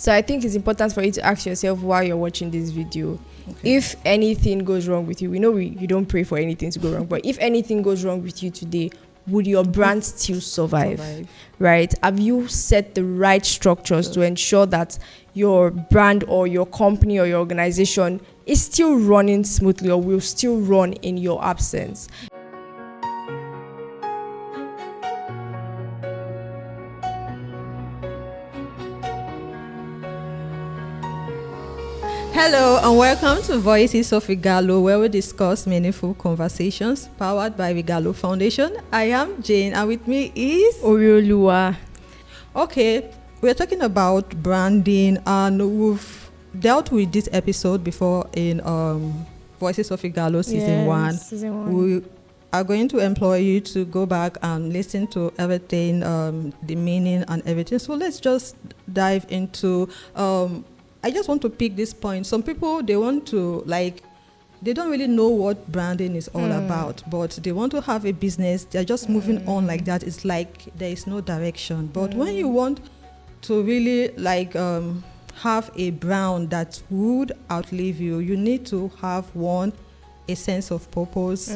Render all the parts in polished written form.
So I think it's important for you to ask yourself while you're watching this video, if anything goes wrong with you, we know you don't pray for anything to go wrong, but if anything goes wrong with you today, would your brand still survive? Right? Have you set the right structures to ensure that your brand or your company or your organization is still running smoothly or will still run in your absence? Hello and welcome to Voices of Regalo, where we discuss meaningful conversations powered by Regalo Foundation. I am Jane and with me is Oore. Okay, we're talking about branding and we've dealt with this episode before in Voices of Regalo Season 1. We are going to employ you to go back and listen to everything, the meaning and everything. So let's just dive into I just want to pick this point. Some people, they want to, they don't really know what branding is all about, but they want to have a business. They're just moving on like that. It's like there is no direction. But when you want to really, have a brand that would outlive you, you need to have a sense of purpose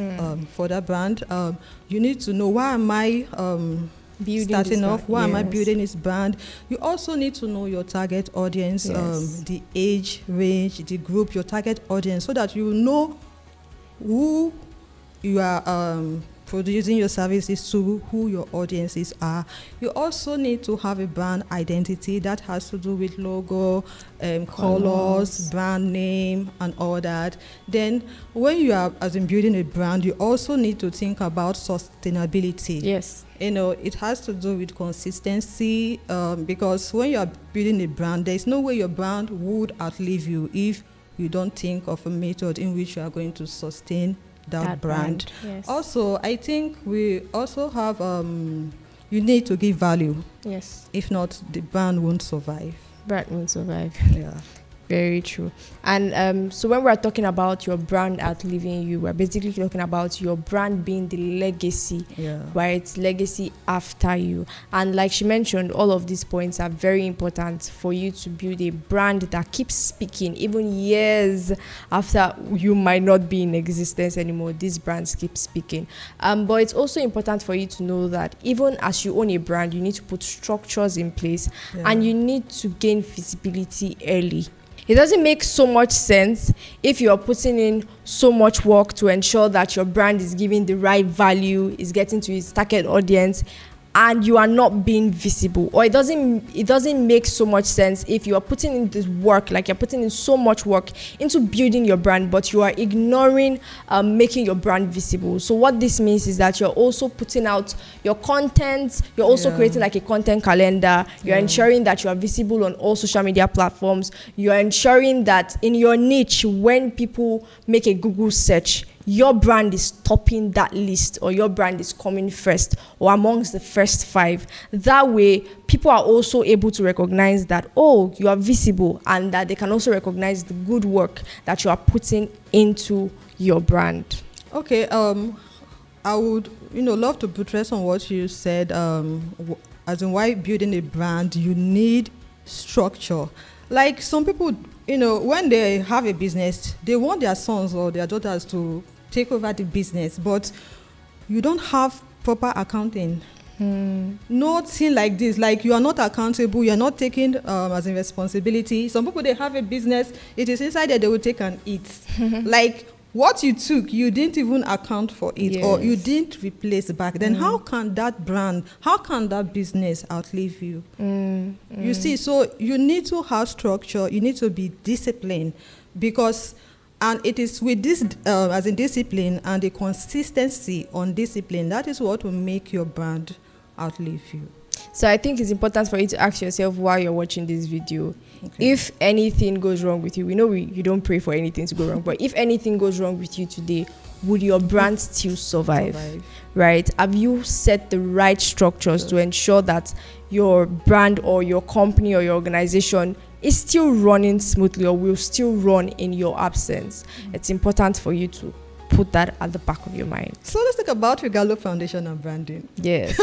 for that brand. You need to know, why am I starting off, why am I building this brand? You also need to know your target audience, the age range, the group, your target audience, so that you know who you are producing your services to, who your audiences are. You also need to have a brand identity that has to do with logo, colors, brand name, and all that. Then when you are building a brand, you also need to think about sustainability. Yes. It has to do with consistency, because when you are building a brand, there is no way your brand would outlive you if you don't think of a method in which you are going to sustain that brand. Yes. Also, I think we also have, you need to give value. Yes. If not, the brand won't survive. Brand won't survive. Yeah. Very true. And so when we're talking about your brand outliving you, we're basically talking about your brand being the legacy, where it's legacy after you. And like she mentioned, all of these points are very important for you to build a brand that keeps speaking even years after you might not be in existence anymore. These brands keep speaking. But it's also important for you to know that even as you own a brand, you need to put structures in place and you need to gain visibility early. It doesn't make so much sense if you're putting in so much work to ensure that your brand is giving the right value, is getting to its target audience, and you are not being visible. Or it doesn't make so much sense if you are putting in this work, like you're putting in so much work into building your brand, but you are ignoring making your brand visible. So what this means is that you're also putting out your content, you're also creating like a content calendar, you're ensuring that you are visible on all social media platforms, you're ensuring that in your niche, when people make a Google search, your brand is topping that list, or your brand is coming first or amongst the first 5. That way, people are also able to recognize that, you are visible, and that they can also recognize the good work that you are putting into your brand. Okay, I would, love to buttress on what you said, as in why building a brand, you need structure. Like some people, when they have a business, they want their sons or their daughters to take over the business, but you don't have proper accounting. Nothing like this. Like, you are not accountable, you are not taking as a responsibility. Some people, they have a business, it is inside there, they will take and eat. Like, what you took, you didn't even account for it, or you didn't replace back. Then how can that brand, how can that business outlive you? You see, so you need to have structure, you need to be disciplined, because and it is with this, as in discipline and the consistency on discipline, that is what will make your brand outlive you. So I think it's important for you to ask yourself while you're watching this video, if anything goes wrong with you, we know you don't pray for anything to go wrong, but if anything goes wrong with you today, would your brand still survive? Right? Have you set the right structures to ensure that your brand or your company or your organization is still running smoothly or will still run in your absence? It's important for you to put that at the back of your mind. So let's talk about Regalo Foundation and branding. Yes.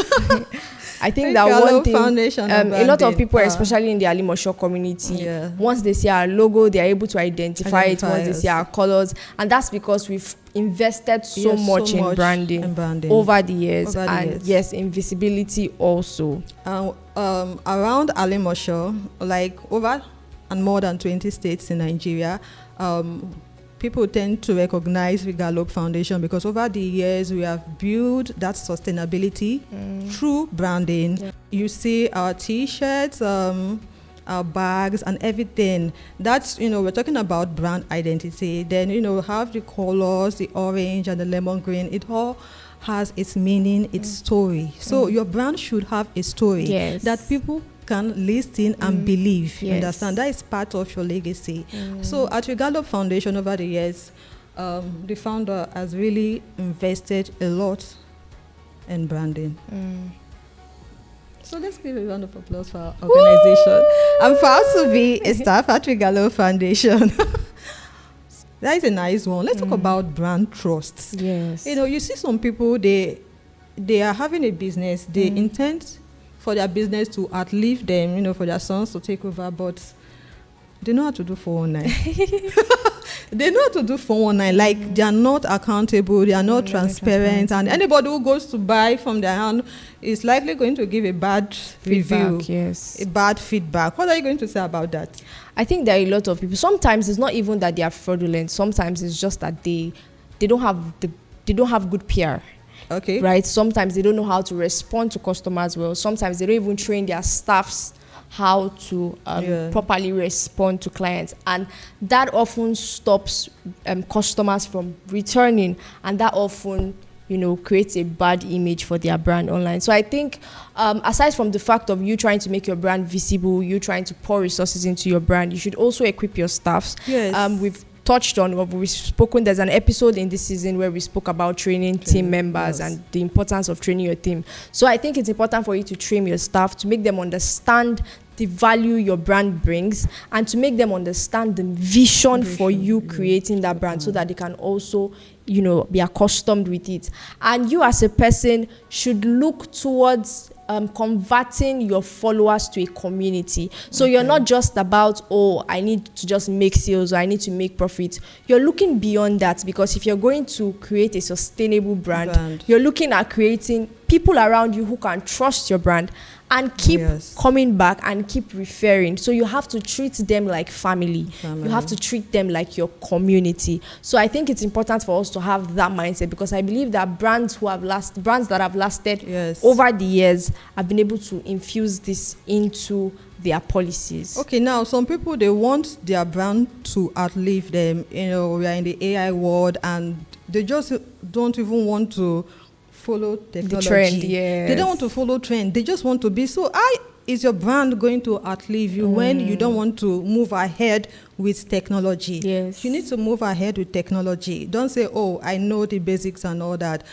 I think that one thing, a lot of people, especially in the Alimosho community, once they see our logo, they are able to identify it. Once they see our colors, and that's because we've invested so much in branding over the years, yes, in visibility also. Around Alimosho, like over and more than 20 states in Nigeria, people tend to recognize Regalo Foundation because over the years we have built that sustainability through branding. Yeah. You see our T-shirts, our bags and everything. That's, we're talking about brand identity. Then, have the colors, the orange and the lemon green. It all has its meaning, its story. So your brand should have a story that people can listen and believe. You understand? That is part of your legacy. So at Regalo Foundation over the years, the founder has really invested a lot in branding. So let's give a round of applause for our organization. I'm proud to be a staff at Regalo Foundation. That is a nice one. Let's talk about brand trust. Yes. You see some people, they are having a business. They intend for their business to outlive them, for their sons to take over, but they know how to do 419. They know how to do 419. Like, they are not accountable, they are not transparent, and anybody who goes to buy from their hand is likely going to give a bad review, a bad feedback. What are you going to say about that? I think there are a lot of people. Sometimes it's not even that they are fraudulent. Sometimes it's just that they don't have good PR. Okay. Right? Sometimes they don't know how to respond to customers well. Sometimes they don't even train their staffs how to properly respond to clients, and that often stops customers from returning, and that often creates a bad image for their brand online. So I think aside from the fact of you trying to make your brand visible, you trying to pour resources into your brand, you should also equip your staffs. We've touched on, we've spoken, there's an episode in this season where we spoke about training team members and the importance of training your team. So I think it's important for you to train your staff, to make them understand the value your brand brings, and to make them understand the vision for you creating that brand, so that they can also be accustomed with it. And you as a person should look towards converting your followers to a community. So you're not just about, I need to just make sales or I need to make profit. You're looking beyond that, because if you're going to create a sustainable brand, you're looking at creating people around you who can trust your brand and keep coming back and keep referring. So you have to treat them like family. You have to treat them like your community. So I think it's important for us to have that mindset, because I believe that brands that have lasted over the years have been able to infuse this into their policies. Okay, now some people, they want their brand to outlive them. We are in the AI world and they just don't even want to follow technology. The trend, They don't want to follow trend. They just want to be. So is your brand going to outlive you when you don't want to move ahead with technology? Yes. You need to move ahead with technology. Don't say, I know the basics and all that.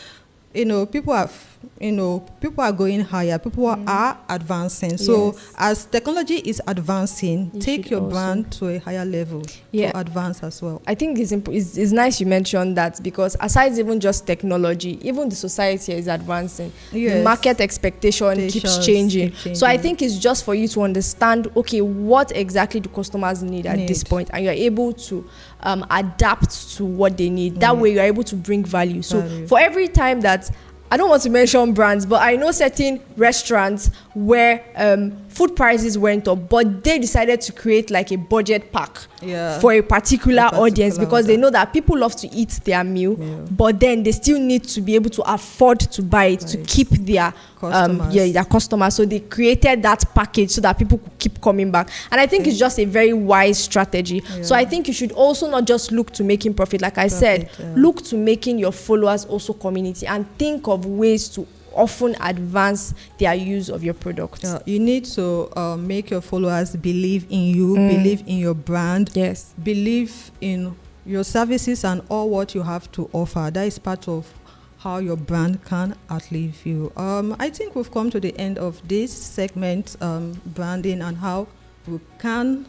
People are going higher. People are advancing. So as technology is advancing, take your brand to a higher level to advance as well. I think it's nice you mentioned that, because aside even just technology, even the society is advancing. The market expectation keeps changing. So I think it's just for you to understand, what exactly do customers need at this point, and you're able to adapt to what they need. That way you're able to bring value. So for every time that, I don't want to mention brands, but I know certain restaurants where food prices went up, but they decided to create like a budget pack for a particular audience, because they know that people love to eat their meal, but then they still need to be able to afford to buy it to keep their customers. So they created that package so that people could keep coming back. And I think it's just a very wise strategy. So I think you should also not just look to making profit. Like I said, look to making your followers also community, and think of ways to often advance their use of your product. You need to make your followers believe in you, believe in your brand, believe in your services and all what you have to offer. That is part of how your brand can outlive you. I think we've come to the end of this segment, branding and how we can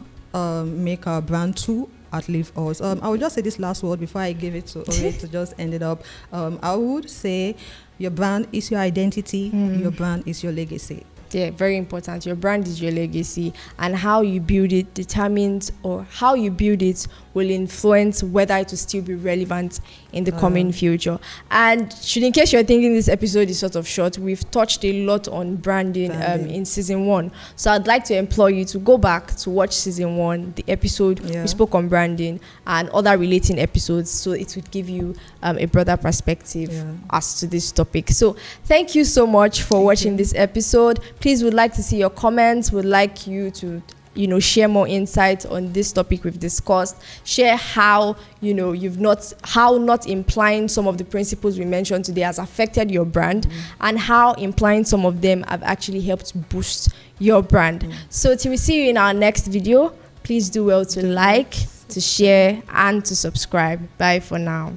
make our brand to outlive us. I will just say this last word before I give it to Oore to just end it up. I would say your brand is your identity. Your brand is your legacy. Yeah, very important. Your brand is your legacy, and how you build it determines, or how you build it will influence whether it will still be relevant in the coming future. And in case you're thinking this episode is sort of short, we've touched a lot on branding. In season 1. So I'd like to implore you to go back to watch season 1, the episode we spoke on branding and other relating episodes, so it would give you a broader perspective as to this topic. So thank you so much for watching this episode. Please, would like to see your comments, would like you to share more insights on this topic we've discussed. Share how, how not implying some of the principles we mentioned today has affected your brand, and how implying some of them have actually helped boost your brand. So till we see you in our next video, please do well to like, to share, and to subscribe. Bye for now.